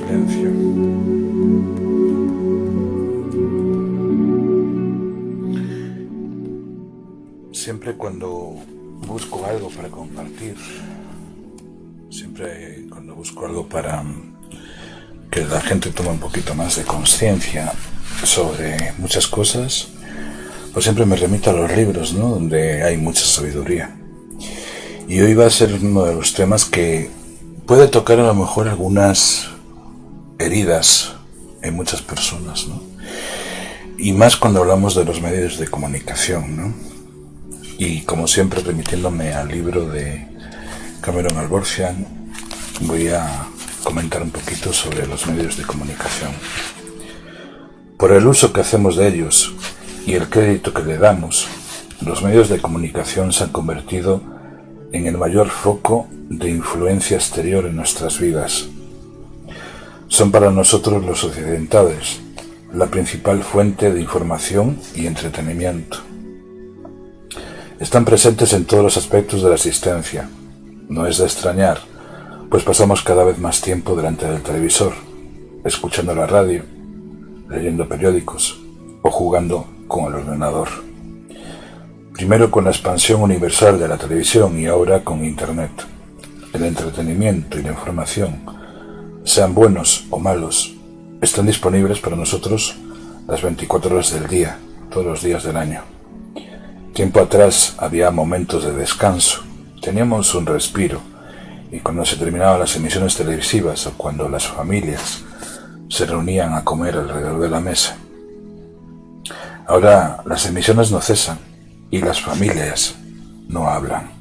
silencio. Siempre cuando busco algo para compartir, siempre cuando busco algo para que la gente tome un poquito más de conciencia sobre muchas cosas, pues siempre me remito a los libros, ¿no? Donde hay mucha sabiduría. Y hoy va a ser uno de los temas que puede tocar a lo mejor algunas heridas en muchas personas, ¿no? Y más cuando hablamos de los medios de comunicación, ¿no? Y como siempre, remitiéndome al libro de Cameron Alborzian, voy a comentar un poquito sobre los medios de comunicación. Por el uso que hacemos de ellos y el crédito que le damos, los medios de comunicación se han convertido en el mayor foco de influencia exterior en nuestras vidas. Son para nosotros los occidentales la principal fuente de información y entretenimiento. Están presentes en todos los aspectos de la existencia. No es de extrañar, pues pasamos cada vez más tiempo delante del televisor, escuchando la radio, leyendo periódicos o jugando con el ordenador. Primero con la expansión universal de la televisión y ahora con Internet. El entretenimiento y la información, sean buenos o malos, están disponibles para nosotros las 24 horas del día, todos los días del año. Tiempo atrás había momentos de descanso, teníamos un respiro, y cuando se terminaban las emisiones televisivas o cuando las familias se reunían a comer alrededor de la mesa. Ahora las emisiones no cesan y las familias no hablan.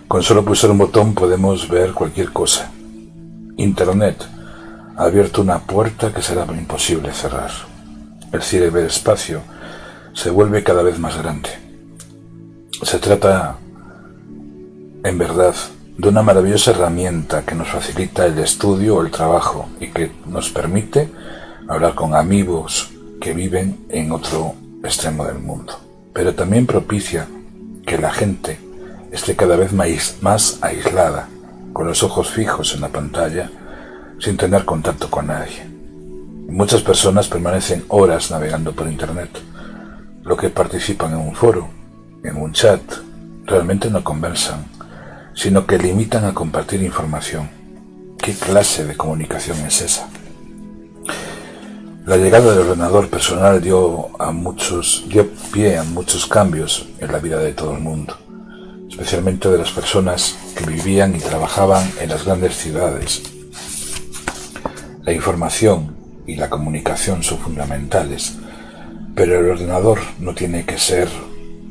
Con solo pulsar un botón podemos ver cualquier cosa. Internet ha abierto una puerta que será imposible cerrar. El ciberespacio se vuelve cada vez más grande. Se trata, en verdad, de una maravillosa herramienta que nos facilita el estudio o el trabajo y que nos permite hablar con amigos que viven en otro extremo del mundo. Pero también propicia que la gente esté cada vez más aislada, con los ojos fijos en la pantalla, sin tener contacto con nadie. Muchas personas permanecen horas navegando por Internet. Los que participan en un foro, en un chat, realmente no conversan, sino que limitan a compartir información. ¿Qué clase de comunicación es esa? La llegada del ordenador personal dio pie a muchos cambios en la vida de todo el mundo, especialmente de las personas que vivían y trabajaban en las grandes ciudades. La información y la comunicación son fundamentales, pero el ordenador no tiene que ser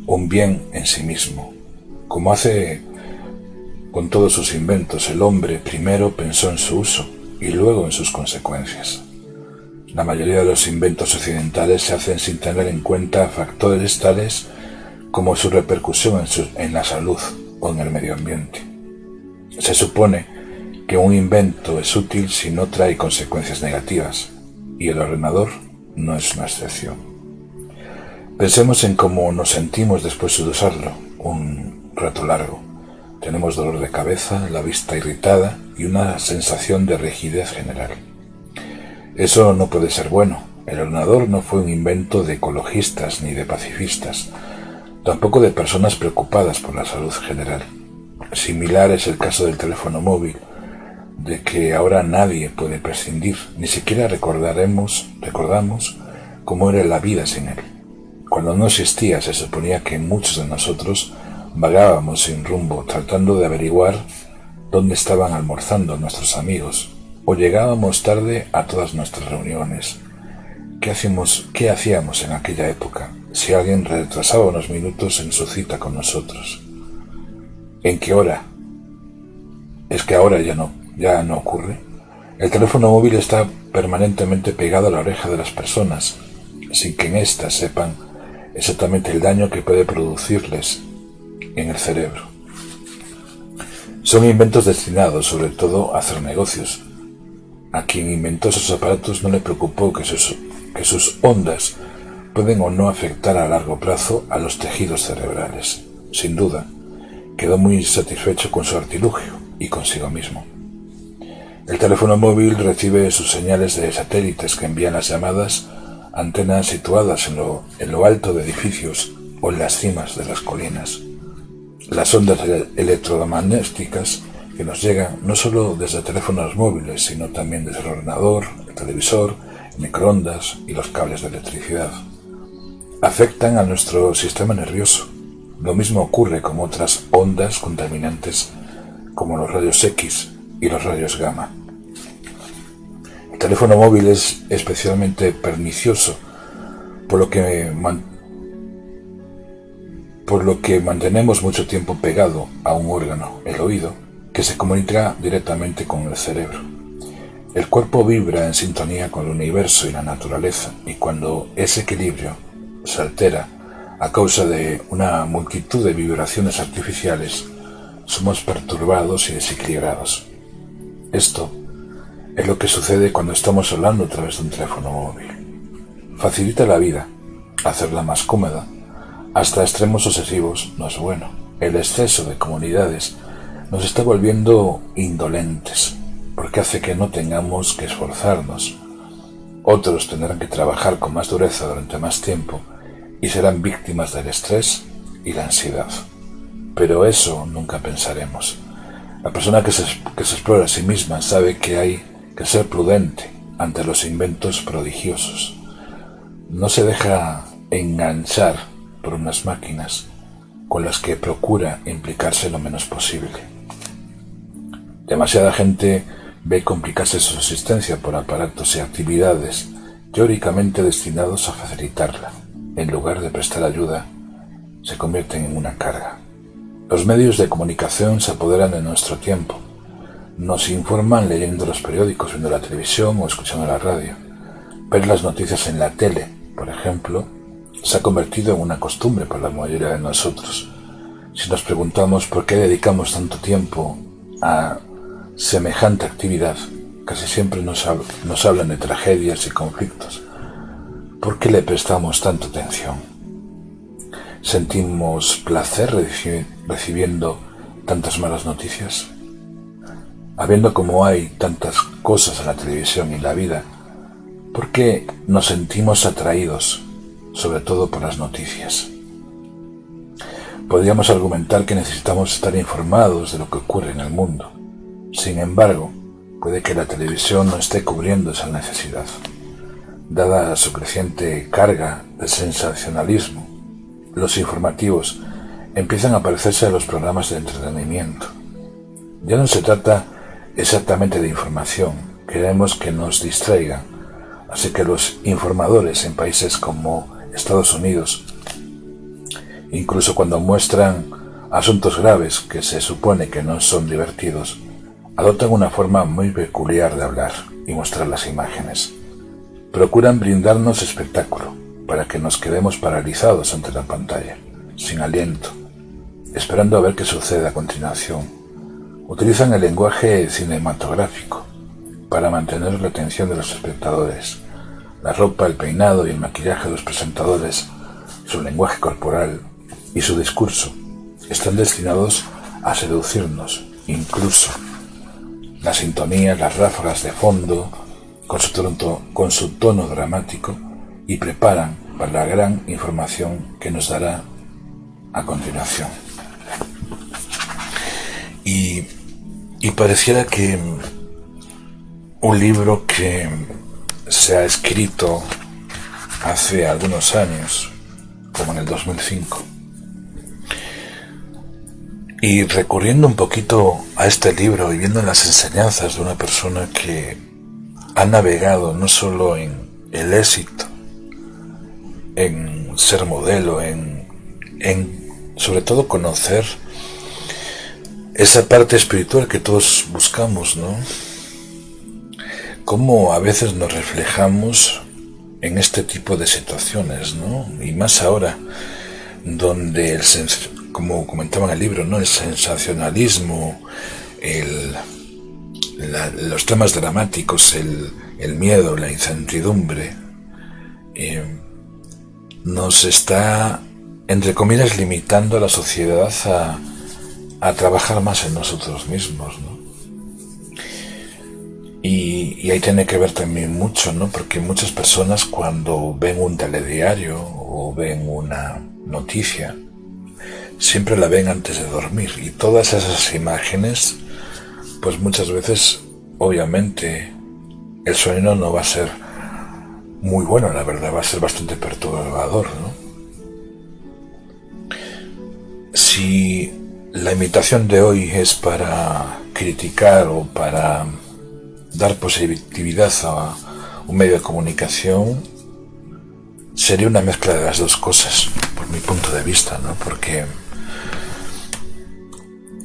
un bien en sí mismo. Como hace con todos sus inventos, el hombre primero pensó en su uso y luego en sus consecuencias. La mayoría de los inventos occidentales se hacen sin tener en cuenta factores tales como su repercusión en la salud o en el medio ambiente. Se supone que un invento es útil si no trae consecuencias negativas, y el ordenador no es una excepción. Pensemos en cómo nos sentimos después de usarlo un rato largo. Tenemos dolor de cabeza, la vista irritada y una sensación de rigidez general. Eso no puede ser bueno. El ordenador no fue un invento de ecologistas ni de pacifistas, tampoco de personas preocupadas por la salud general. Similar es el caso del teléfono móvil, de que ahora nadie puede prescindir, ni siquiera recordamos cómo era la vida sin él. Cuando no existía, se suponía que muchos de nosotros vagábamos sin rumbo, tratando de averiguar dónde estaban almorzando nuestros amigos, o llegábamos tarde a todas nuestras reuniones. ¿Qué hacíamos en aquella época si alguien retrasaba unos minutos en su cita con nosotros? ¿En qué hora? ¿Es que ahora ya no ocurre? El teléfono móvil está permanentemente pegado a la oreja de las personas, sin que en éstas sepan exactamente el daño que puede producirles en el cerebro. Son inventos destinados sobre todo a hacer negocios. A quien inventó esos aparatos no le preocupó que sus ondas pueden o no afectar a largo plazo a los tejidos cerebrales. Sin duda, quedó muy satisfecho con su artilugio, y consigo mismo. El teléfono móvil recibe sus señales de satélites que envían las llamadas a antenas situadas en lo alto de edificios o en las cimas de las colinas. Las ondas electromagnéticas que nos llegan no solo desde teléfonos móviles, sino también desde el ordenador, el televisor, el microondas y los cables de electricidad, afectan a nuestro sistema nervioso. Lo mismo ocurre con otras ondas contaminantes como los rayos X y los rayos gamma. El teléfono móvil es especialmente pernicioso, por lo que mantenemos mucho tiempo pegado a un órgano, el oído, que se comunica directamente con el cerebro. El cuerpo vibra en sintonía con el universo y la naturaleza, y cuando ese equilibrio se altera a causa de una multitud de vibraciones artificiales, somos perturbados y desequilibrados. Esto es lo que sucede cuando estamos hablando a través de un teléfono móvil. Facilita la vida, hacerla más cómoda, hasta extremos obsesivos no es bueno. El exceso de comodidades nos está volviendo indolentes, porque hace que no tengamos que esforzarnos. Otros tendrán que trabajar con más dureza durante más tiempo y serán víctimas del estrés y la ansiedad. Pero eso nunca pensaremos. La persona que se explora a sí misma sabe que hay que ser prudente ante los inventos prodigiosos. No se deja enganchar por unas máquinas con las que procura implicarse lo menos posible. Demasiada gente ve complicarse su existencia por aparatos y actividades teóricamente destinados a facilitarla. En lugar de prestar ayuda, se convierten en una carga. Los medios de comunicación se apoderan de nuestro tiempo. Nos informan leyendo los periódicos, viendo la televisión o escuchando la radio. Ver las noticias en la tele, por ejemplo, se ha convertido en una costumbre para la mayoría de nosotros. Si nos preguntamos por qué dedicamos tanto tiempo a semejante actividad, casi siempre nos hablan de tragedias y conflictos. ¿Por qué le prestamos tanta atención? ¿Sentimos placer recibiendo tantas malas noticias? Habiendo como hay tantas cosas en la televisión y en la vida, ¿por qué nos sentimos atraídos, sobre todo por las noticias? Podríamos argumentar que necesitamos estar informados de lo que ocurre en el mundo. Sin embargo, puede que la televisión no esté cubriendo esa necesidad. Dada su creciente carga de sensacionalismo, los informativos empiezan a parecerse a los programas de entretenimiento. Ya no se trata exactamente de información, queremos que nos distraigan, así que los informadores en países como Estados Unidos, incluso cuando muestran asuntos graves que se supone que no son divertidos, adoptan una forma muy peculiar de hablar y mostrar las imágenes. Procuran brindarnos espectáculo para que nos quedemos paralizados ante la pantalla, sin aliento, esperando a ver qué sucede a continuación. Utilizan el lenguaje cinematográfico para mantener la atención de los espectadores. La ropa, el peinado y el maquillaje de los presentadores, su lenguaje corporal y su discurso están destinados a seducirnos, incluso la sintonía, las ráfagas de fondo, con su tono dramático, y preparan para la gran información que nos dará a continuación. Y pareciera que un libro que se ha escrito hace algunos años, como en el 2005, y recurriendo un poquito a este libro y viendo las enseñanzas de una persona que ha navegado no solo en el éxito, en ser modelo, en sobre todo conocer esa parte espiritual que todos buscamos, ¿no? Cómo a veces nos reflejamos en este tipo de situaciones, ¿no? Y más ahora, donde como comentaba en el libro, ¿no? El sensacionalismo, los temas dramáticos, el miedo, la incertidumbre, nos está, entre comillas, limitando a la sociedad a trabajar más en nosotros mismos, ¿no? Y ahí tiene que ver también mucho, ¿no? Porque muchas personas cuando ven un telediario o ven una noticia, siempre la ven antes de dormir. Y todas esas imágenes, pues muchas veces, obviamente, el sueño no va a ser muy bueno, la verdad, va a ser bastante perturbador, ¿no? Si la invitación de hoy es para criticar o para dar positividad a un medio de comunicación, sería una mezcla de las dos cosas, por mi punto de vista, ¿no? Porque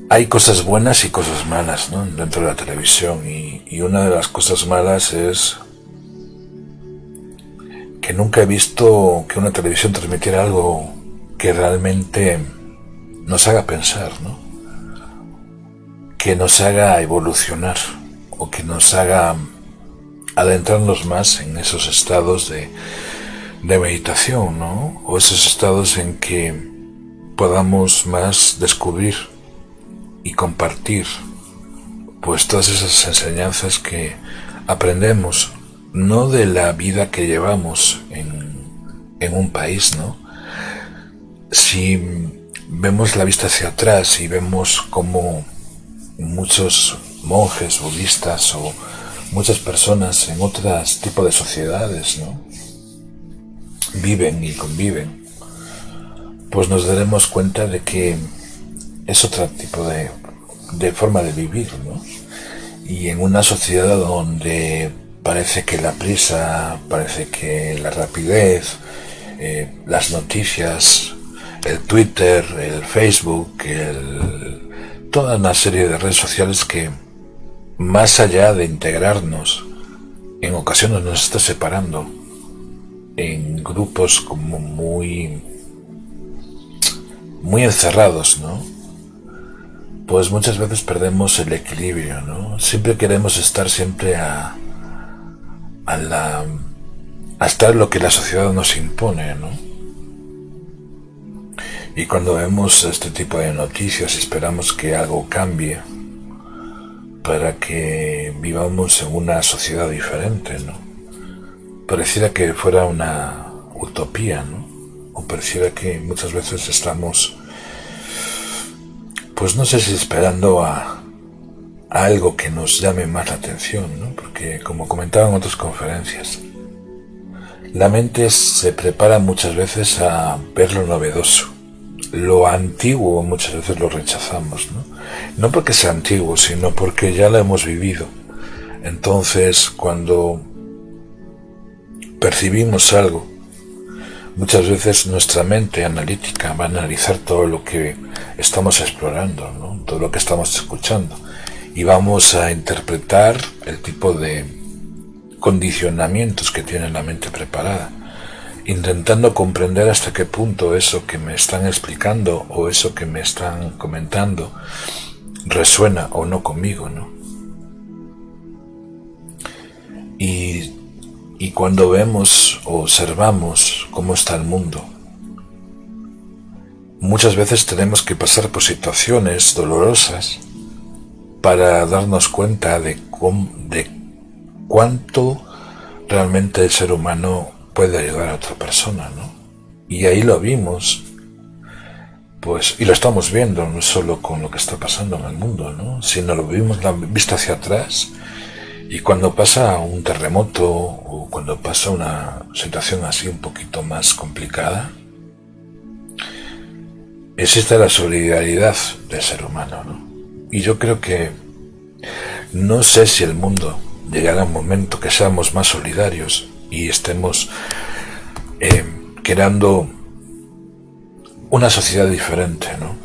hay cosas buenas y cosas malas, ¿no? Dentro de la televisión, y una de las cosas malas es que nunca he visto que una televisión transmitiera algo que realmente nos haga pensar, ¿no? Que nos haga evolucionar o que nos haga adentrarnos más en esos estados de meditación, ¿no? O esos estados en que podamos más descubrir y compartir pues todas esas enseñanzas que aprendemos, no de la vida que llevamos en un país, ¿no? Si vemos la vista hacia atrás y vemos cómo muchos monjes budistas o muchas personas en otros tipos de sociedades, ¿no?, viven y conviven, pues nos daremos cuenta de que es otro tipo de forma de vivir, ¿no? Y en una sociedad donde parece que la prisa, parece que la rapidez, las noticias, el Twitter, el Facebook, toda una serie de redes sociales que, más allá de integrarnos, en ocasiones nos está separando en grupos como muy encerrados, ¿no? Pues muchas veces perdemos el equilibrio, ¿no? Siempre queremos estar siempre a estar lo que la sociedad nos impone, ¿no? Y cuando vemos este tipo de noticias esperamos que algo cambie para que vivamos en una sociedad diferente, ¿no? Pareciera que fuera una utopía, ¿no? O pareciera que muchas veces estamos, pues no sé si esperando a algo que nos llame más la atención, ¿no? Porque, como comentaba en otras conferencias, la mente se prepara muchas veces a ver lo novedoso. Lo antiguo muchas veces lo rechazamos, ¿no? No porque sea antiguo, sino porque ya lo hemos vivido. Entonces, cuando percibimos algo, muchas veces nuestra mente analítica va a analizar todo lo que estamos explorando, ¿no? Todo lo que estamos escuchando, y vamos a interpretar el tipo de condicionamientos que tiene la mente preparada, intentando comprender hasta qué punto eso que me están explicando o eso que me están comentando resuena o no conmigo, ¿no? Y cuando vemos o observamos cómo está el mundo, muchas veces tenemos que pasar por situaciones dolorosas para darnos cuenta de cuánto realmente el ser humano puede ayudar a otra persona, ¿no? Y ahí lo vimos, pues, y lo estamos viendo, no solo con lo que está pasando en el mundo, ¿no?, sino lo vimos la vista hacia atrás. Y cuando pasa un terremoto o cuando pasa una situación así un poquito más complicada, existe la solidaridad del ser humano, ¿no? Y yo creo que no sé si el mundo llegará a un momento que seamos más solidarios y estemos creando una sociedad diferente, ¿no?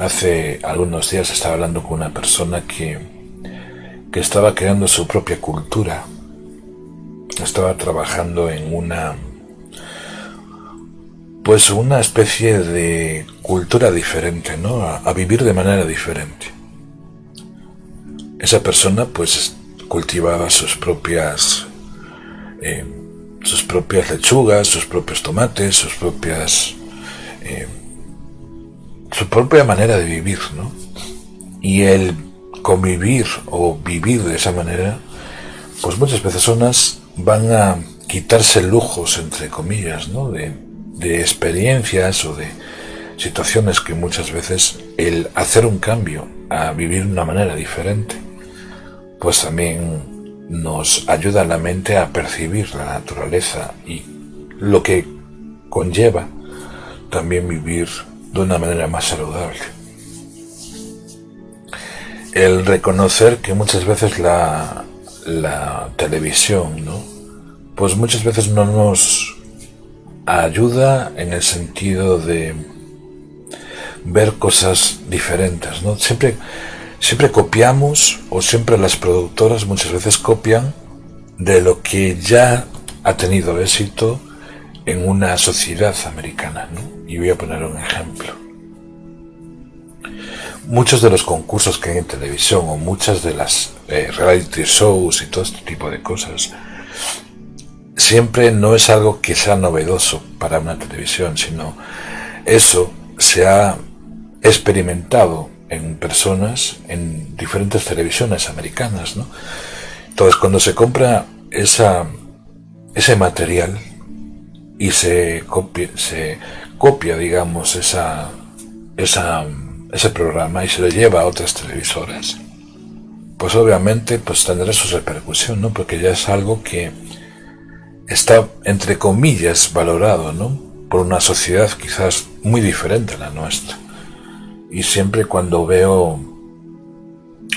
Hace algunos días estaba hablando con una persona que estaba creando su propia cultura, estaba trabajando en una especie de cultura diferente, ¿no? A vivir de manera diferente. Esa persona pues cultivaba sus propias lechugas, sus propios tomates, su propia manera de vivir, ¿no? Y el convivir o vivir de esa manera, pues muchas personas van a quitarse lujos, entre comillas, ¿no? de experiencias o de situaciones que muchas veces el hacer un cambio a vivir de una manera diferente, pues también nos ayuda a la mente a percibir la naturaleza y lo que conlleva también vivir de una manera más saludable. El reconocer que muchas veces la televisión, ¿no? Pues muchas veces no nos ayuda en el sentido de ver cosas diferentes, ¿no? Siempre copiamos, o siempre las productoras muchas veces copian de lo que ya ha tenido éxito en una sociedad americana, ¿no? Y voy a poner un ejemplo. Muchos de los concursos que hay en televisión, o muchas de las reality shows y todo este tipo de cosas, siempre no es algo que sea novedoso para una televisión, sino eso se ha experimentado en personas en diferentes televisiones americanas, ¿no? Entonces, cuando se compra ese material y se copia, digamos, ese programa y se lo lleva a otras televisoras, pues obviamente pues tendrá su repercusión, ¿no? Porque ya es algo que está, entre comillas, valorado, ¿no? Por una sociedad quizás muy diferente a la nuestra. Y siempre cuando veo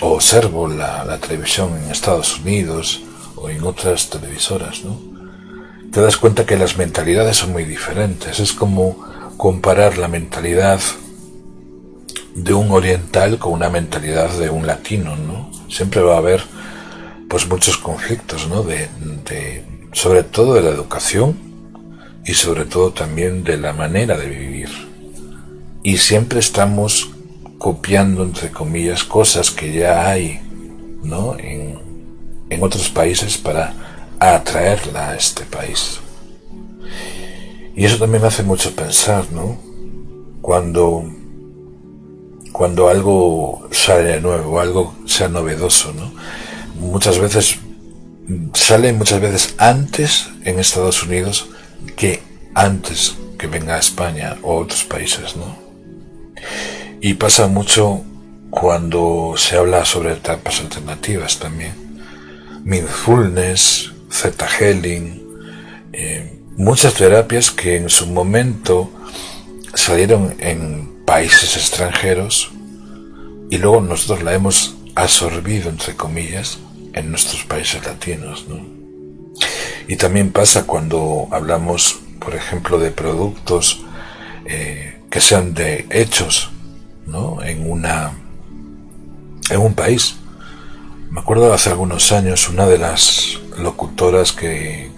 o observo la televisión en Estados Unidos o en otras televisoras, ¿no? Te das cuenta que las mentalidades son muy diferentes. Es como comparar la mentalidad de un oriental con una mentalidad de un latino, ¿no? Siempre va a haber pues muchos conflictos, ¿no? Sobre todo de la educación y sobre todo también de la manera de vivir. Y siempre estamos copiando, entre comillas, cosas que ya hay, ¿no? en otros países para atraerla a este país. Y eso también me hace mucho pensar, ¿no? Cuando algo sale nuevo, algo sea novedoso, ¿no? Muchas veces antes en Estados Unidos que antes que venga a España o a otros países, ¿no? Y pasa mucho cuando se habla sobre etapas alternativas también. Mindfulness, Theta Healing, muchas terapias que en su momento salieron en países extranjeros y luego nosotros la hemos absorbido, entre comillas, en nuestros países latinos, ¿no? Y también pasa cuando hablamos, por ejemplo, de productos que sean hechos, ¿no? en un país. Me acuerdo hace algunos años una de las locutoras que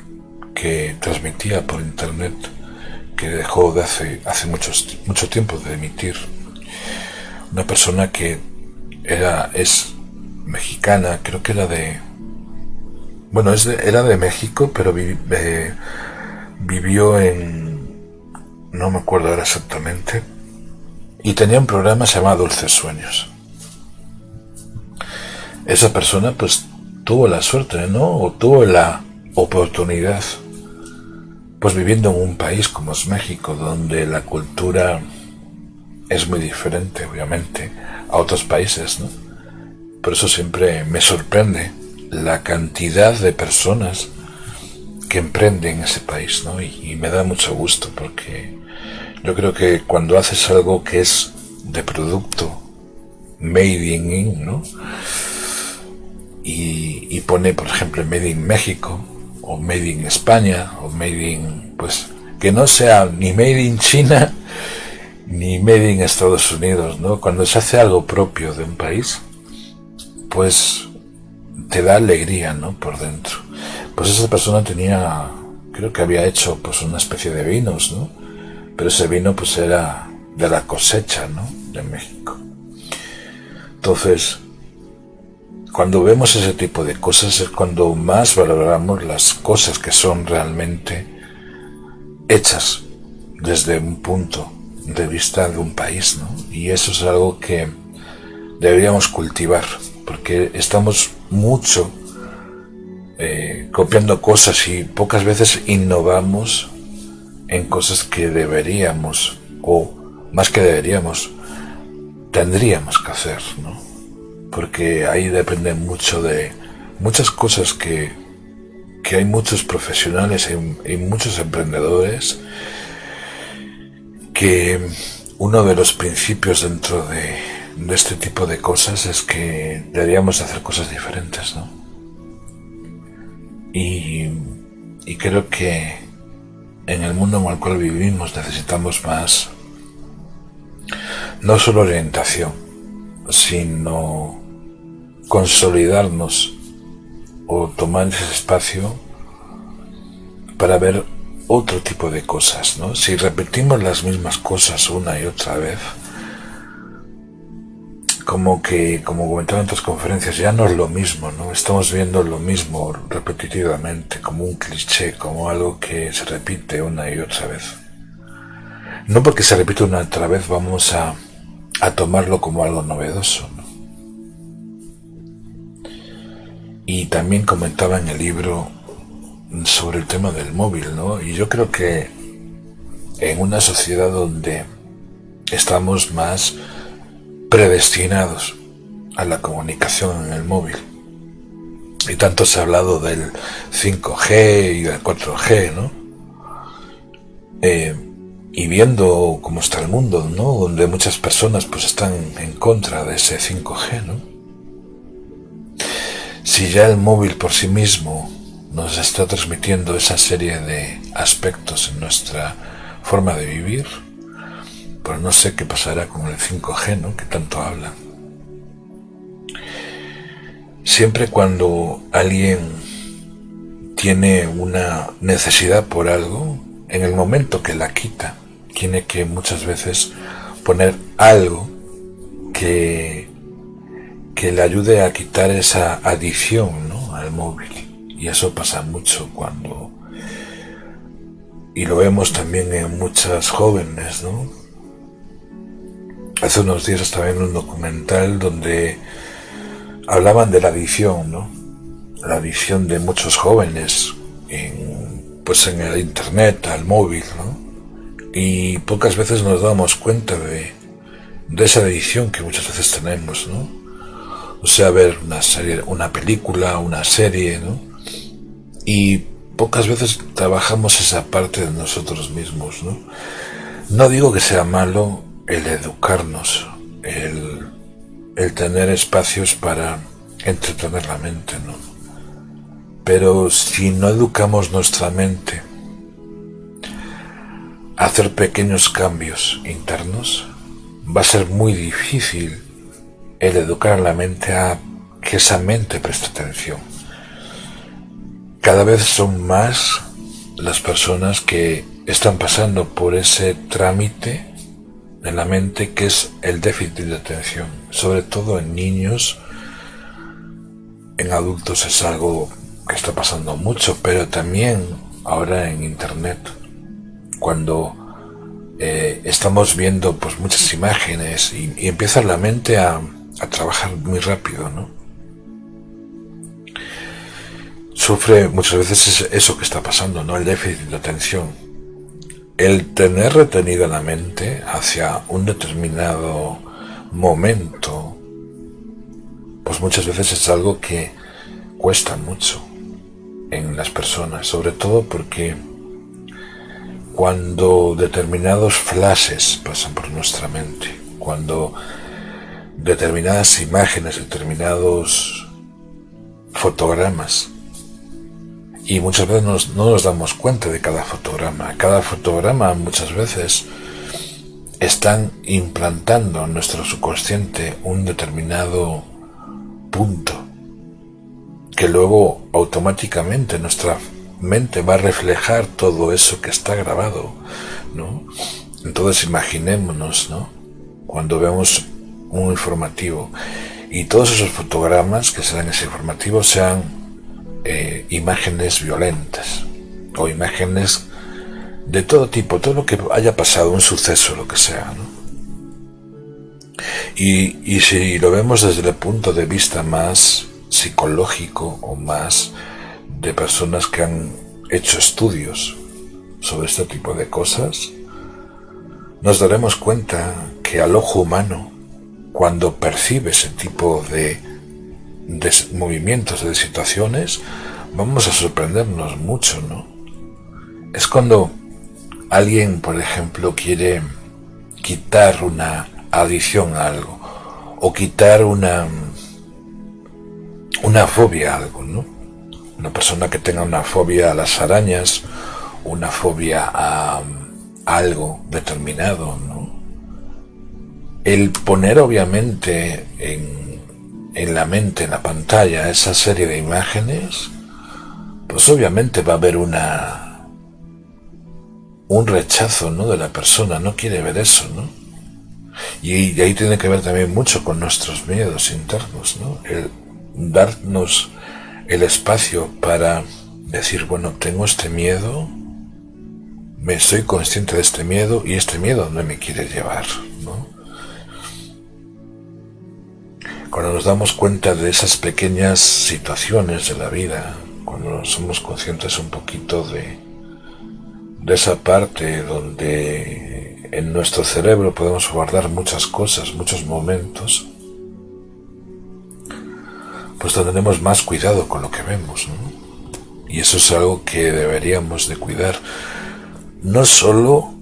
transmitía por internet, que dejó de hace mucho tiempo de emitir, una persona que es mexicana, creo que era era de México, pero vivió no me acuerdo ahora exactamente, y tenía un programa llamado Dulces Sueños. Esa persona pues tuvo la suerte, ¿no? O tuvo la oportunidad, pues viviendo en un país como es México, donde la cultura es muy diferente, obviamente, a otros países, ¿no? Por eso siempre me sorprende la cantidad de personas que emprenden ese país, ¿no? Y me da mucho gusto, porque yo creo que cuando haces algo que es de producto made in, ¿no? Y pone, por ejemplo, made in México, o made in España, o made in, pues, que no sea ni made in China, ni made in Estados Unidos, ¿no? Cuando se hace algo propio de un país, pues te da alegría, ¿no? Por dentro. Pues esa persona creo que había hecho pues una especie de vinos, ¿no? Pero ese vino pues era de la cosecha, ¿no? De México. Entonces, cuando vemos ese tipo de cosas es cuando más valoramos las cosas que son realmente hechas desde un punto de vista de un país, ¿no? Y eso es algo que deberíamos cultivar, porque estamos mucho copiando cosas y pocas veces innovamos en cosas que deberíamos, o más que deberíamos, tendríamos que hacer, ¿no? Porque ahí depende mucho de muchas cosas que hay muchos profesionales y muchos emprendedores, que uno de los principios dentro de este tipo de cosas es que deberíamos hacer cosas diferentes, ¿no? Y creo que en el mundo en el cual vivimos necesitamos más, no solo orientación, sino consolidarnos o tomar ese espacio para ver otro tipo de cosas, ¿no? Si repetimos las mismas cosas una y otra vez, como comentaba en otras conferencias, ya no es lo mismo, ¿no? Estamos viendo lo mismo repetitivamente, como un cliché, como algo que se repite una y otra vez. No porque se repite una y otra vez vamos a tomarlo como algo novedoso, ¿no? Y también comentaba en el libro sobre el tema del móvil, ¿no? Y yo creo que en una sociedad donde estamos más predestinados a la comunicación en el móvil, y tanto se ha hablado del 5G y del 4G, ¿no? Y viendo cómo está el mundo, ¿no? Donde muchas personas pues están en contra de ese 5G, ¿no? Si ya el móvil por sí mismo nos está transmitiendo esa serie de aspectos en nuestra forma de vivir, pues no sé qué pasará con el 5G, ¿no? Que tanto hablan. Siempre cuando alguien tiene una necesidad por algo, en el momento que la quita, tiene que muchas veces poner algo que le ayude a quitar esa adicción, ¿no? Al móvil. Y eso pasa mucho y lo vemos también en muchas jóvenes, ¿no? Hace unos días estaba en un documental donde hablaban de la adicción, ¿no? La adicción de muchos jóvenes en el internet, al móvil, ¿no? Y pocas veces nos damos cuenta de esa adicción que muchas veces tenemos, ¿no? O sea, ver una serie, una película, una serie, ¿no? Y pocas veces trabajamos esa parte de nosotros mismos, ¿no? No digo que sea malo el educarnos, el tener espacios para entretener la mente, ¿no? Pero si no educamos nuestra mente a hacer pequeños cambios internos, va a ser muy difícil el educar a la mente a que esa mente preste atención. Cada vez son más las personas que están pasando por ese trámite en la mente que es el déficit de atención, sobre todo en niños. En adultos es algo que está pasando mucho, pero también ahora en internet, cuando estamos viendo pues muchas imágenes y empieza la mente a trabajar muy rápido, ¿no? Sufre muchas veces eso que está pasando, ¿no? El déficit de atención. El tener retenida la mente hacia un determinado momento, pues muchas veces es algo que cuesta mucho en las personas, sobre todo porque cuando determinados flashes pasan por nuestra mente, cuando determinadas imágenes, determinados fotogramas, y muchas veces no nos damos cuenta de cada fotograma muchas veces están implantando en nuestro subconsciente un determinado punto que luego automáticamente nuestra mente va a reflejar todo eso que está grabado, ¿no? Entonces imaginémonos, ¿no? Cuando vemos un informativo y todos esos fotogramas que serán ese informativo sean imágenes violentas o imágenes de todo tipo, todo lo que haya pasado, un suceso, lo que sea, ¿no? Y si lo vemos desde el punto de vista más psicológico o más de personas que han hecho estudios sobre este tipo de cosas, nos daremos cuenta que al ojo humano, cuando percibe ese tipo de movimientos, de situaciones, vamos a sorprendernos mucho, ¿no? Es cuando alguien, por ejemplo, quiere quitar una adicción a algo, o quitar una fobia a algo, ¿no? Una persona que tenga una fobia a las arañas, una fobia a algo determinado, ¿no? El poner obviamente en la mente, en la pantalla, esa serie de imágenes, pues obviamente va a haber un rechazo, ¿no?, de la persona. No quiere ver eso, ¿no? Y ahí tiene que ver también mucho con nuestros miedos internos, ¿no? El darnos el espacio para decir, bueno, tengo este miedo, me soy consciente de este miedo y este miedo no me quiere llevar, ¿no? Cuando nos damos cuenta de esas pequeñas situaciones de la vida, cuando somos conscientes un poquito de esa parte donde en nuestro cerebro podemos guardar muchas cosas, muchos momentos, pues tendremos más cuidado con lo que vemos, ¿no? Y eso es algo que deberíamos de cuidar, no solo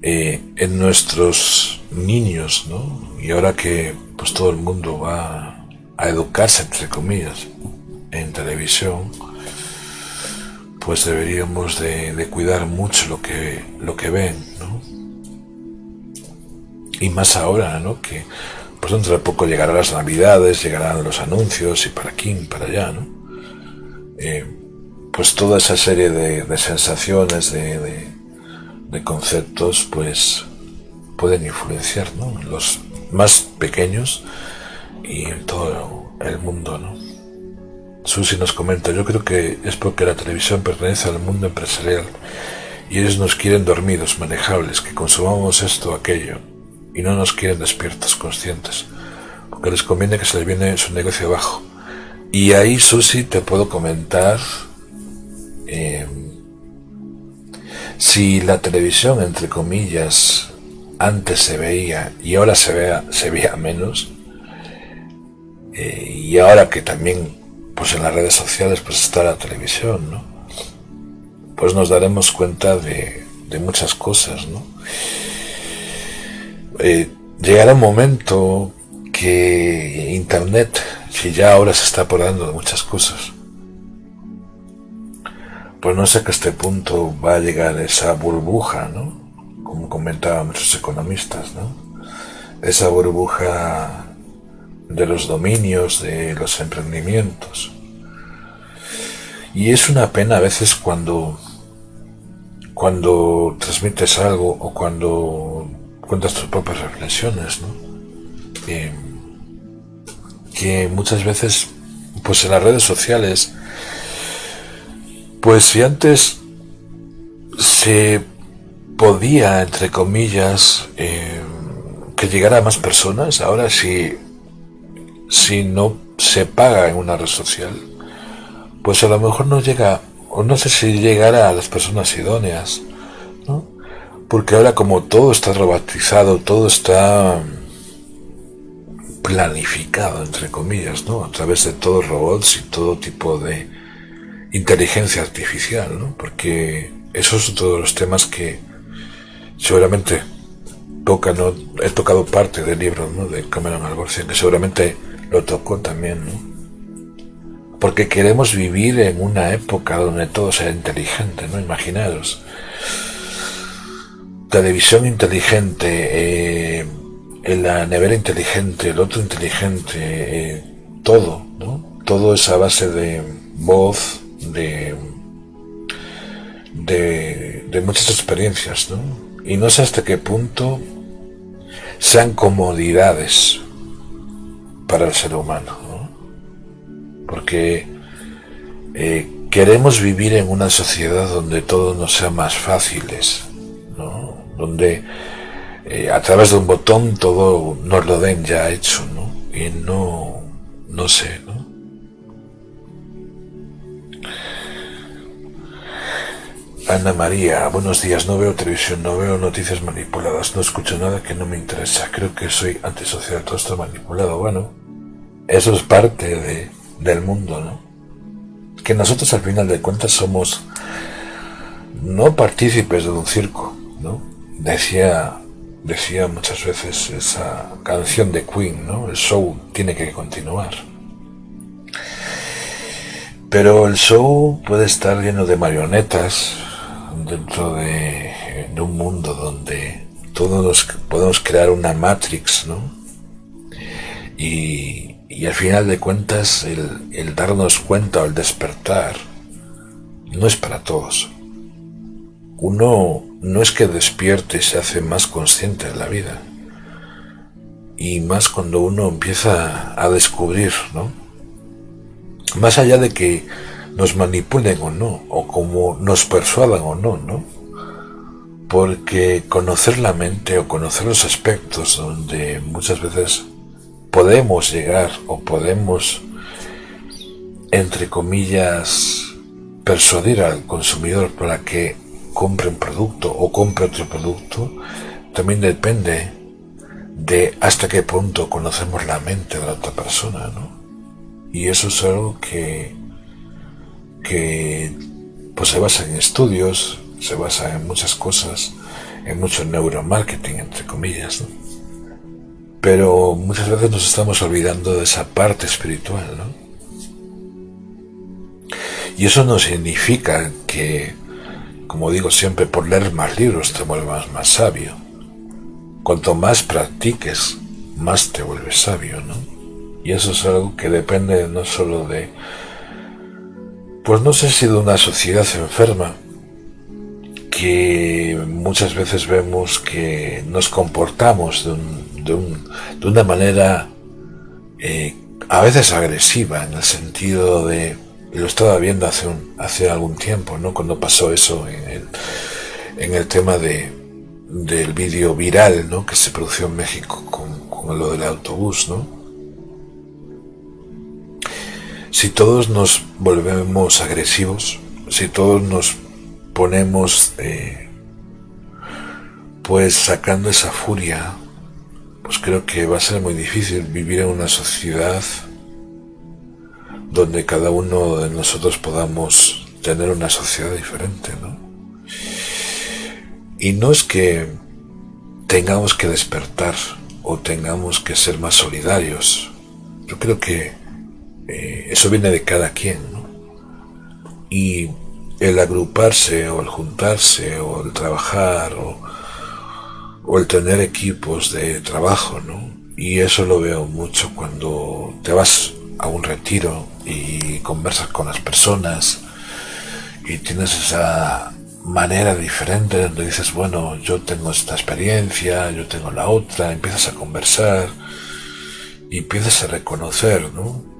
en nuestros niños, ¿no? Y ahora que pues todo el mundo va a educarse, entre comillas, en televisión, pues deberíamos de cuidar mucho lo que ven, ¿no? Y más ahora, ¿no? Que pues dentro de poco llegarán las navidades, llegarán los anuncios y para aquí, para allá, ¿no? Pues toda esa serie de sensaciones, de conceptos, pues pueden influenciar, ¿no?, en los más pequeños y en todo el mundo, ¿no? Susi nos comenta, yo creo que es porque la televisión pertenece al mundo empresarial y ellos nos quieren dormidos, manejables, que consumamos esto o aquello, y no nos quieren despiertos, conscientes, porque les conviene que se les viene su negocio abajo. Y ahí, Susi, te puedo comentar, si la televisión, entre comillas, antes se veía y ahora se veía menos, y ahora que también pues en las redes sociales pues está la televisión, ¿no?, pues nos daremos cuenta de muchas cosas, ¿no? Llegará un momento que Internet, si ya ahora se está apodando de muchas cosas, pues no sé hasta este punto va a llegar esa burbuja, ¿no?, como comentaban muchos economistas, ¿no?, esa burbuja de los dominios, de los emprendimientos. Y es una pena a veces cuando transmites algo o cuando cuentas tus propias reflexiones, ¿no?, que muchas veces pues en las redes sociales, pues si antes se podía, entre comillas, que llegara a más personas, ahora si no se paga en una red social, pues a lo mejor no llega, o no sé si llegará a las personas idóneas, ¿no? Porque ahora, como todo está robotizado, todo está planificado, entre comillas, ¿no?, a través de todos robots y todo tipo de inteligencia artificial, ¿no?, porque esos son todos los temas que seguramente tocan, ¿no? He tocado parte del libro, ¿no?, de Cameron Alborcín, que seguramente lo tocó también, ¿no?, porque queremos vivir en una época donde todo sea inteligente, ¿no? Imaginaros, televisión inteligente, la nevera inteligente, el otro inteligente, todo, ¿no? Todo es a base de voz, de muchas experiencias, ¿no? Y no sé hasta qué punto sean comodidades para el ser humano, ¿no? Porque queremos vivir en una sociedad donde todo nos sea más fáciles, ¿no?, donde a través de un botón todo nos lo den ya hecho, ¿no? Y no sé, ¿no? Ana María, buenos días, no veo televisión, no veo noticias manipuladas, no escucho nada que no me interesa, creo que soy antisocial, todo está manipulado. Bueno, eso es parte del mundo, ¿no? Que nosotros al final de cuentas somos no partícipes de un circo, ¿no? Decía muchas veces esa canción de Queen, ¿no? El show tiene que continuar. Pero el show puede estar lleno de marionetas dentro de un mundo donde todos podemos crear una Matrix, ¿no? Y al final de cuentas el darnos cuenta o el despertar no es para todos. Uno no es que despierte y se hace más consciente de la vida, y más cuando uno empieza a descubrir, ¿no? Más allá de que nos manipulen o no, o como nos persuadan o no, ¿no? Porque conocer la mente o conocer los aspectos donde muchas veces podemos llegar o podemos, entre comillas, persuadir al consumidor para que compre un producto o compre otro producto, también depende de hasta qué punto conocemos la mente de la otra persona, ¿no? Y eso es algo que pues se basa en estudios, se basa en muchas cosas, en mucho neuromarketing, entre comillas, ¿no? Pero muchas veces nos estamos olvidando de esa parte espiritual, ¿no? Y eso no significa que, como digo siempre, por leer más libros te vuelvas más sabio. Cuanto más practiques, más te vuelves sabio, ¿no? Y eso es algo que depende no solo de, pues no sé si de una sociedad enferma, que muchas veces vemos que nos comportamos de una manera a veces agresiva, en el sentido de, lo estaba viendo hace algún tiempo, ¿no? Cuando pasó eso en el tema del vídeo viral, ¿no? Que se produjo en México con lo del autobús, ¿no? Si todos nos volvemos agresivos, si todos nos ponemos pues sacando esa furia, pues creo que va a ser muy difícil vivir en una sociedad donde cada uno de nosotros podamos tener una sociedad diferente, ¿no? Y no es que tengamos que despertar o tengamos que ser más solidarios. Yo creo que eso viene de cada quien, ¿no? Y el agruparse o el juntarse o el trabajar o el tener equipos de trabajo, ¿no? Y eso lo veo mucho cuando te vas a un retiro y conversas con las personas y tienes esa manera diferente donde dices, bueno, yo tengo esta experiencia, yo tengo la otra, empiezas a conversar y empiezas a reconocer, ¿no?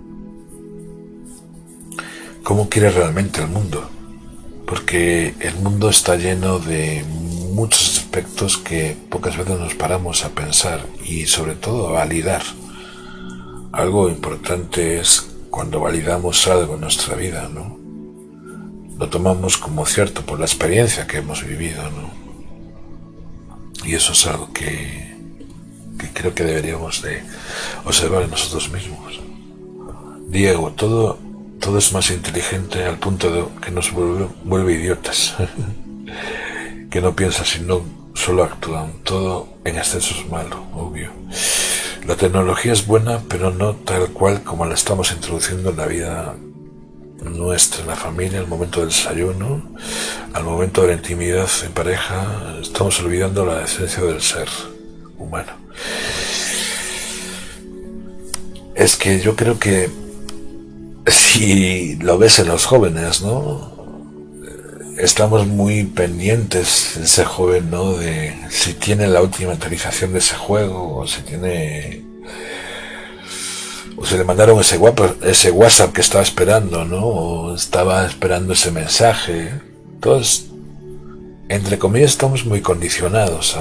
¿Cómo quieres realmente el mundo? Porque el mundo está lleno de muchos aspectos que pocas veces nos paramos a pensar y sobre todo a validar. Algo importante es cuando validamos algo en nuestra vida, ¿no? Lo tomamos como cierto por la experiencia que hemos vivido, ¿no? Y eso es algo que creo que deberíamos de observar en nosotros mismos. Diego, todo es más inteligente al punto de que nos vuelve idiotas. Que no piensan sino solo actúan. Todo en exceso es malo, obvio. La tecnología es buena, pero no tal cual como la estamos introduciendo en la vida nuestra, en la familia, al momento del desayuno, al momento de la intimidad en pareja. Estamos olvidando la esencia del ser humano. Es que yo creo que si lo ves en los jóvenes, ¿no? Estamos muy pendientes de ese joven, ¿no? De si tiene la última actualización de ese juego, o si tiene, o se le mandaron ese WhatsApp que estaba esperando, ¿no? O estaba esperando ese mensaje. Entonces, entre comillas, estamos muy condicionados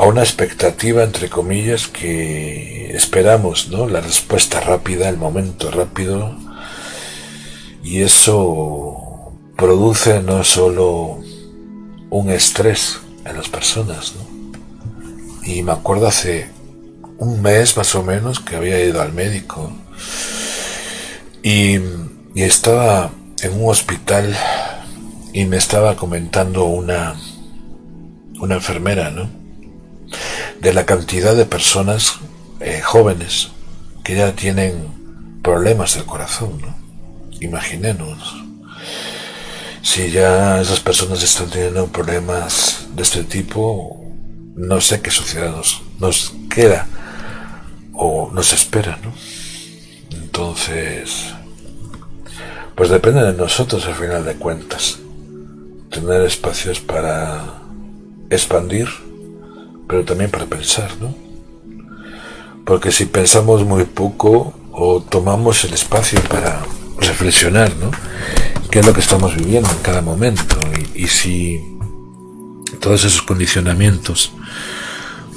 a una expectativa, entre comillas, que esperamos, ¿no? La respuesta rápida, el momento rápido, y eso produce no solo un estrés en las personas, ¿no? Y me acuerdo hace un mes más o menos que había ido al médico y estaba en un hospital y me estaba comentando una enfermera, ¿no? De la cantidad de personas jóvenes que ya tienen problemas del corazón, ¿no? Imaginémonos. Si ya esas personas están teniendo problemas de este tipo, no sé qué sociedad nos queda o nos espera, ¿no? Entonces, pues depende de nosotros al final de cuentas. Tener espacios para expandir, pero también para pensar, ¿no? Porque si pensamos muy poco o tomamos el espacio para reflexionar, ¿no? ¿Qué es lo que estamos viviendo en cada momento? Y si todos esos condicionamientos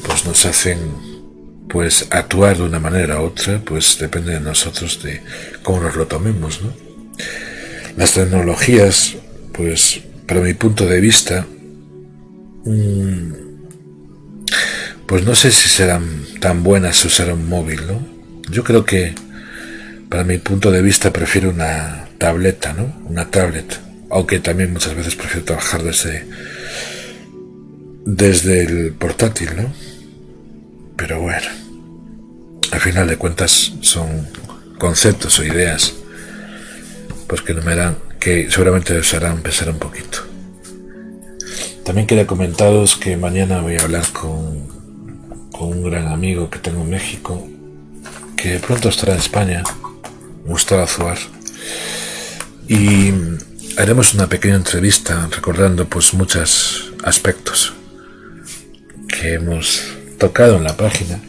pues nos hacen pues actuar de una manera u otra, pues depende de nosotros de cómo nos lo tomemos, ¿no? Las tecnologías, pues para mi punto de vista, pues no sé si serán tan buenas usar un móvil, ¿no? Yo creo que para mi punto de vista prefiero una tableta, ¿no? Una tablet, aunque también muchas veces prefiero trabajar desde el portátil, ¿no? Pero bueno, al final de cuentas son conceptos o ideas pues que seguramente os harán pensar un poquito. También quería comentaros que mañana voy a hablar con un gran amigo que tengo en México, que pronto estará en España, Gustavo Azuar, y haremos una pequeña entrevista recordando pues muchos aspectos que hemos tocado en la página.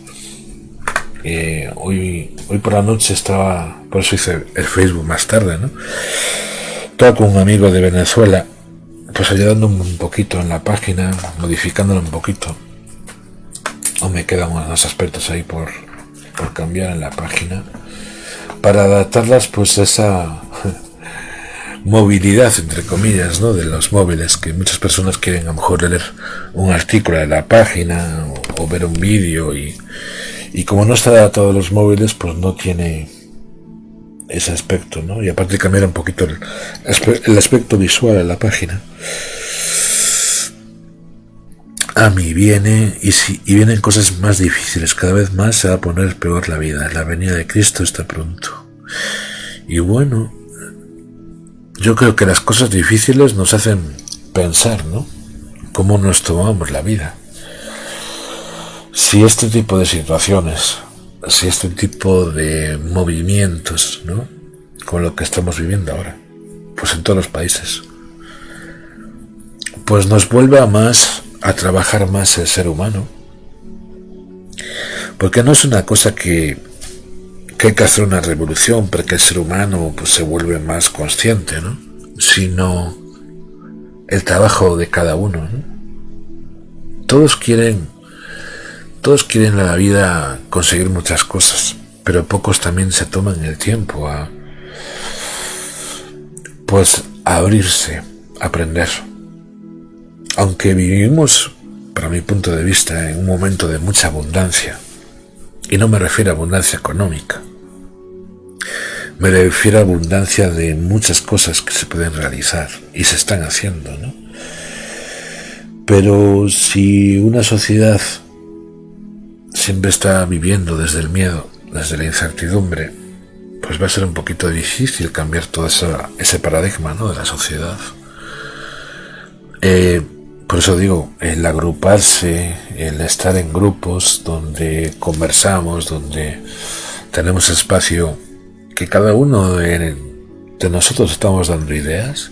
Hoy por la noche estaba, por eso hice el Facebook más tarde, ¿no? Estaba con un amigo de Venezuela, pues ayudando un poquito en la página, modificándola un poquito. Aún me quedan unos aspectos ahí por cambiar en la página para adaptarlas pues a esa movilidad, entre comillas, ¿no? De los móviles, que muchas personas quieren a lo mejor leer un artículo de la página o ver un vídeo y como no está adaptado a los móviles, pues no tiene ese aspecto, ¿no? Y aparte cambiar un poquito el aspecto visual de la página. A mí viene, y vienen cosas más difíciles, cada vez más se va a poner peor la vida, la venida de Cristo está pronto. Y bueno, yo creo que las cosas difíciles nos hacen pensar, ¿no? Cómo nos tomamos la vida. Si este tipo de situaciones, si este tipo de movimientos, ¿no? Con lo que estamos viviendo ahora, pues en todos los países, pues nos vuelve a trabajar más el ser humano, porque no es una cosa que hay que hacer una revolución para que el ser humano pues se vuelve más consciente, ¿no? Sino el trabajo de cada uno, ¿no? Todos quieren en la vida conseguir muchas cosas, pero pocos también se toman el tiempo a abrirse, a aprender. Aunque vivimos, para mi punto de vista, en un momento de mucha abundancia, y no me refiero a abundancia económica, me refiero a abundancia de muchas cosas que se pueden realizar y se están haciendo, ¿no? Pero si una sociedad siempre está viviendo desde el miedo, desde la incertidumbre, pues va a ser un poquito difícil cambiar todo ese paradigma, ¿no? De la sociedad. Por eso digo, el agruparse, el estar en grupos donde conversamos, donde tenemos espacio, que cada uno de nosotros estamos dando ideas,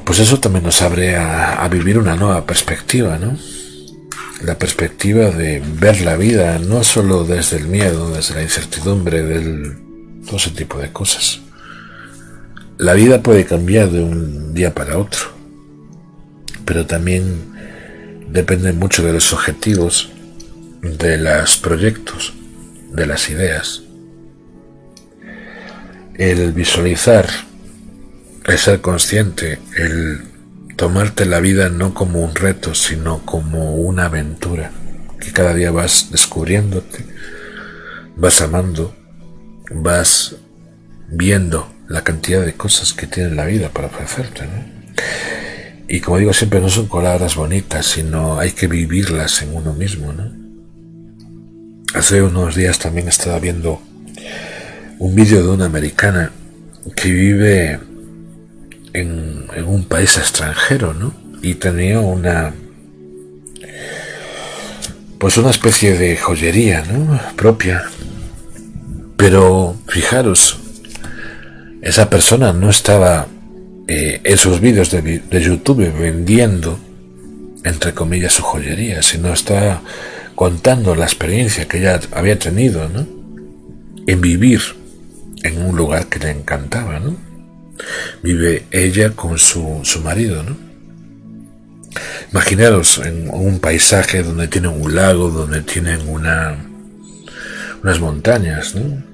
pues eso también nos abre a vivir una nueva perspectiva, ¿no? La perspectiva de ver la vida no solo desde el miedo, desde la incertidumbre, todo ese tipo de cosas. La vida puede cambiar de un día para otro, pero también depende mucho de los objetivos, de los proyectos, de las ideas. El visualizar, el ser consciente, el tomarte la vida no como un reto, sino como una aventura, que cada día vas descubriéndote, vas amando, vas viendo la cantidad de cosas que tiene la vida para ofrecerte, ¿no? Y como digo siempre, no son palabras bonitas, sino hay que vivirlas en uno mismo, ¿no? Hace unos días también estaba viendo un vídeo de una americana que vive en un país extranjero, ¿no? Y tenía una especie de joyería, ¿no? Propia. Pero fijaros, esa persona no estaba en sus vídeos de YouTube vendiendo, entre comillas, su joyería, sino está contando la experiencia que ella había tenido, ¿no? En vivir en un lugar que le encantaba, ¿no? Vive ella con su marido, ¿no? Imaginaros en un paisaje donde tienen un lago, donde tienen unas montañas, ¿no?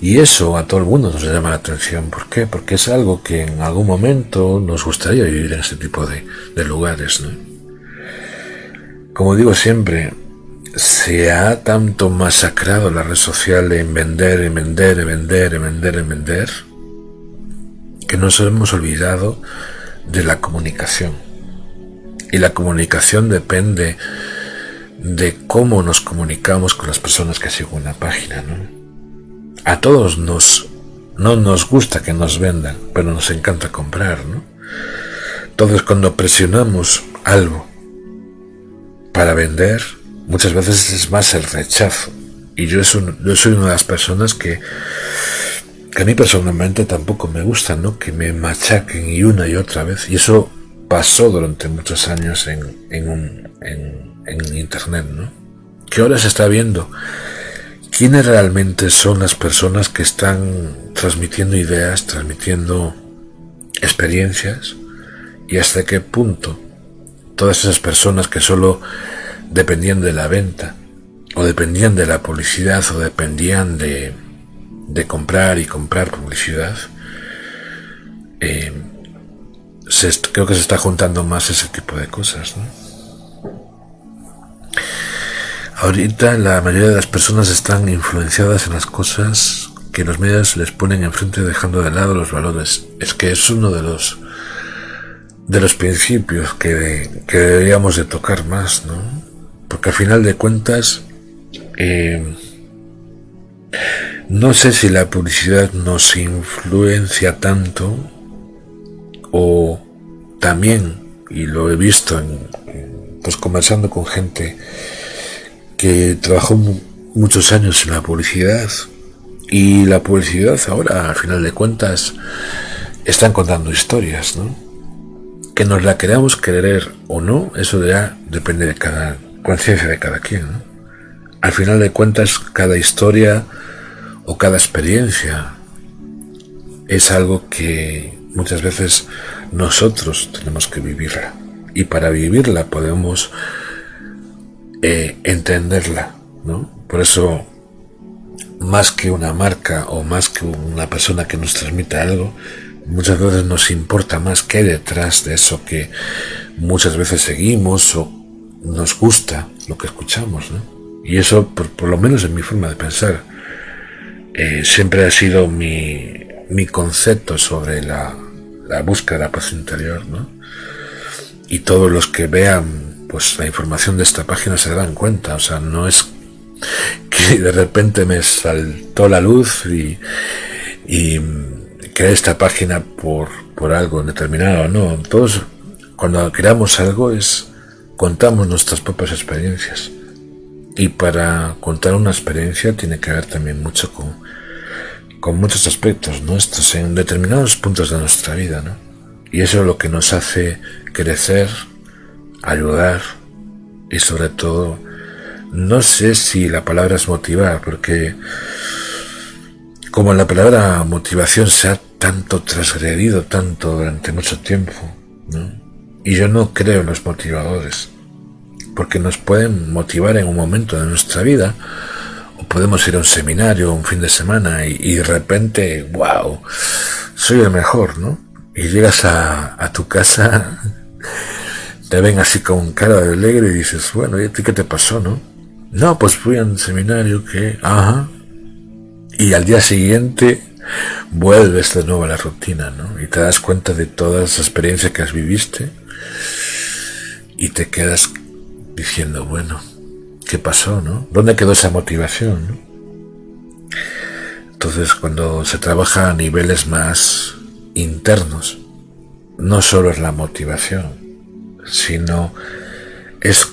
Y eso a todo el mundo nos llama la atención. ¿Por qué? Porque es algo que en algún momento nos gustaría vivir en este tipo de lugares, ¿no? Como digo siempre, se ha tanto masacrado la red social en vender, que nos hemos olvidado de la comunicación. Y la comunicación depende de cómo nos comunicamos con las personas que siguen una página, ¿no? A todos no nos gusta que nos vendan, pero nos encanta comprar, ¿no? Entonces, cuando presionamos algo para vender, muchas veces es más el rechazo. Y yo soy una de las personas que a mí personalmente tampoco me gusta, ¿no? Que me machaquen y una y otra vez. Y eso pasó durante muchos años en internet, ¿no? Que ahora se está viendo quiénes realmente son las personas que están transmitiendo ideas, transmitiendo experiencias, y hasta qué punto todas esas personas que solo dependían de la venta, o dependían de la publicidad, o dependían de comprar y comprar publicidad, creo que se está juntando más ese tipo de cosas, ¿no? Ahorita la mayoría de las personas están influenciadas en las cosas que los medios les ponen enfrente, dejando de lado los valores. Es que es uno de los principios que deberíamos de tocar más, ¿no? Porque al final de cuentas, no sé si la publicidad nos influencia tanto, o también, y lo he visto pues conversando con gente que trabajó muchos años en la publicidad, y la publicidad ahora, al final de cuentas, están contando historias, ¿no? Que nos la queramos creer o no, eso ya depende de cada conciencia de cada quien, ¿no? Al final de cuentas, cada historia o cada experiencia es algo que muchas veces nosotros tenemos que vivirla, y para vivirla podemos entenderla, ¿no? Por eso, más que una marca o más que una persona que nos transmita algo, muchas veces nos importa más qué hay detrás de eso que muchas veces seguimos o nos gusta lo que escuchamos, ¿no? Y eso, por lo menos en mi forma de pensar, siempre ha sido mi concepto sobre la búsqueda de la paz interior, ¿no? Y todos los que vean pues la información de esta página se darán cuenta. O sea, no es que de repente me saltó la luz y creé esta página por algo determinado, no. Todos, cuando creamos algo, contamos nuestras propias experiencias, y para contar una experiencia tiene que ver también mucho con muchos aspectos nuestros en determinados puntos de nuestra vida, ¿no? Y eso es lo que nos hace crecer, ayudar, y sobre todo, no sé si la palabra es motivar, porque como la palabra motivación se ha tanto transgredido tanto durante mucho tiempo, ¿no? Y yo no creo en los motivadores, porque nos pueden motivar en un momento de nuestra vida, o podemos ir a un seminario un fin de semana y de repente, wow, soy el mejor, ¿no? Y llegas a tu casa, te ven así con cara de alegre y dices, bueno, ¿y a ti qué te pasó, no? No, pues fui a un seminario que, ajá, y al día siguiente vuelves de nuevo a la rutina, ¿no? Y te das cuenta de todas las experiencias que has viviste y te quedas diciendo, bueno, ¿qué pasó, no? ¿Dónde quedó esa motivación, no? Entonces, cuando se trabaja a niveles más internos, no solo es la motivación, sino es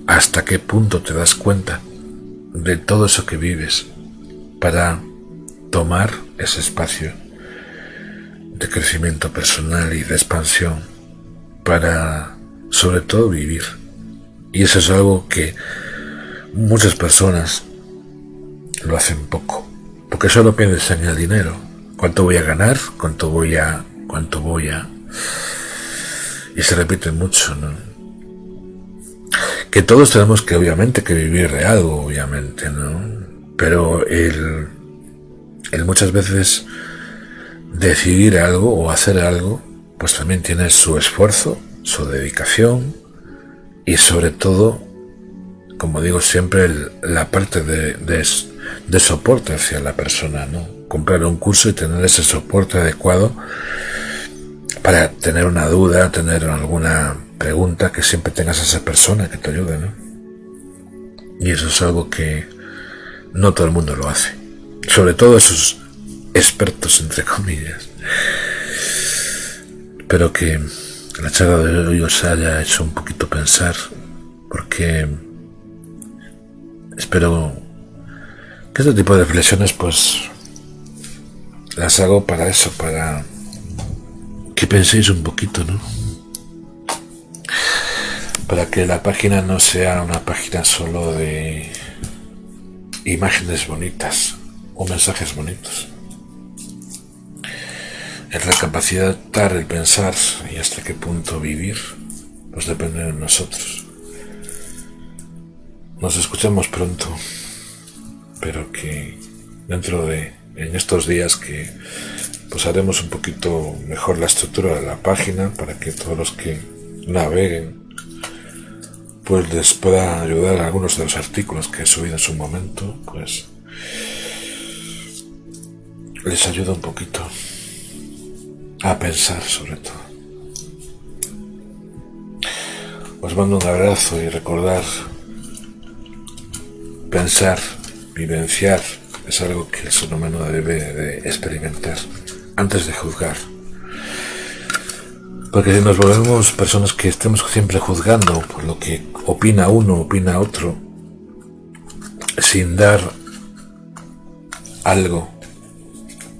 hasta qué punto te das cuenta de todo eso que vives para tomar ese espacio de crecimiento personal y de expansión para, sobre todo, vivir. Y eso es algo que muchas personas lo hacen poco, porque solo piensan en el dinero. ¿Cuánto voy a ganar? ¿Cuánto voy a? Y se repite mucho, ¿no? Que todos tenemos que, obviamente, que vivir de algo, obviamente, ¿no? Pero el muchas veces decidir algo o hacer algo, pues también tiene su esfuerzo, su dedicación y sobre todo, como digo siempre, la parte de soporte hacia la persona, ¿no? Comprar un curso y tener ese soporte adecuado para tener una duda, tener alguna pregunta, que siempre tengas a esa persona que te ayude, ¿no? Y eso es algo que no todo el mundo lo hace, sobre todo esos expertos, entre comillas. Espero que la charla de hoy os haya hecho un poquito pensar, porque espero que este tipo de reflexiones pues las hago para eso, para que penséis un poquito, ¿no? Para que la página no sea una página solo de imágenes bonitas o mensajes bonitos. El recapacitar, el pensar y hasta qué punto vivir, pues depende de nosotros. Nos escuchamos pronto, pero que en estos días que pues haremos un poquito mejor la estructura de la página para que todos los que naveguen pues les pueda ayudar a algunos de los artículos que he subido en su momento, pues les ayuda un poquito a pensar, sobre todo. Os mando un abrazo y recordar, pensar, vivenciar es algo que el ser humano debe de experimentar antes de juzgar. Porque si nos volvemos personas que estemos siempre juzgando por lo que opina uno, opina otro, sin dar algo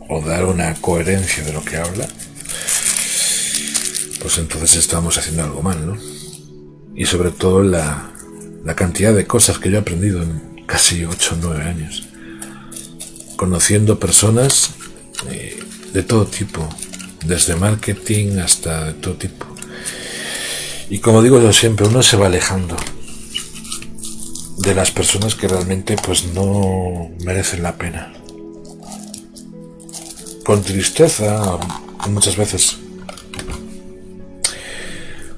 o dar una coherencia de lo que habla, pues entonces estamos haciendo algo mal, ¿no? Y sobre todo la cantidad de cosas que yo he aprendido en casi 8 o 9 años, conociendo personas de todo tipo, desde marketing hasta de todo tipo. Y como digo yo siempre, uno se va alejando de las personas que realmente pues no merecen la pena. Con tristeza muchas veces,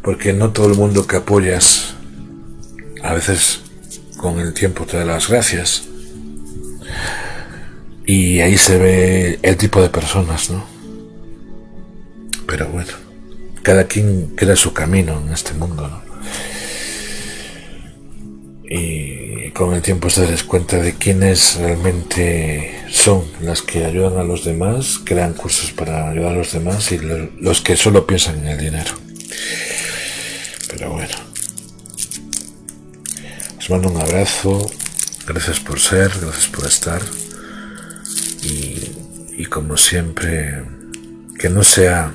porque no todo el mundo que apoyas a veces con el tiempo te da las gracias, y ahí se ve el tipo de personas, ¿no? Pero bueno, cada quien crea su camino en este mundo, ¿no? Y con el tiempo te das cuenta de quiénes realmente son las que ayudan a los demás, crean cursos para ayudar a los demás, y los que solo piensan en el dinero. Pero bueno, os mando un abrazo, gracias por ser, gracias por estar, y como siempre, que no sea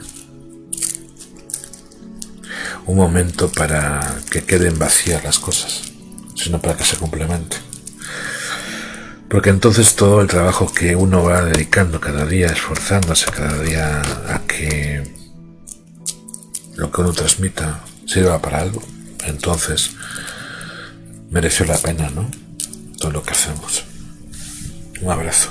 un momento para que queden vacías las cosas, sino para que se complementen. Porque entonces todo el trabajo que uno va dedicando cada día, esforzándose cada día a que lo que uno transmita sirva para algo, entonces mereció la pena, ¿no? Todo lo que hacemos. Un abrazo.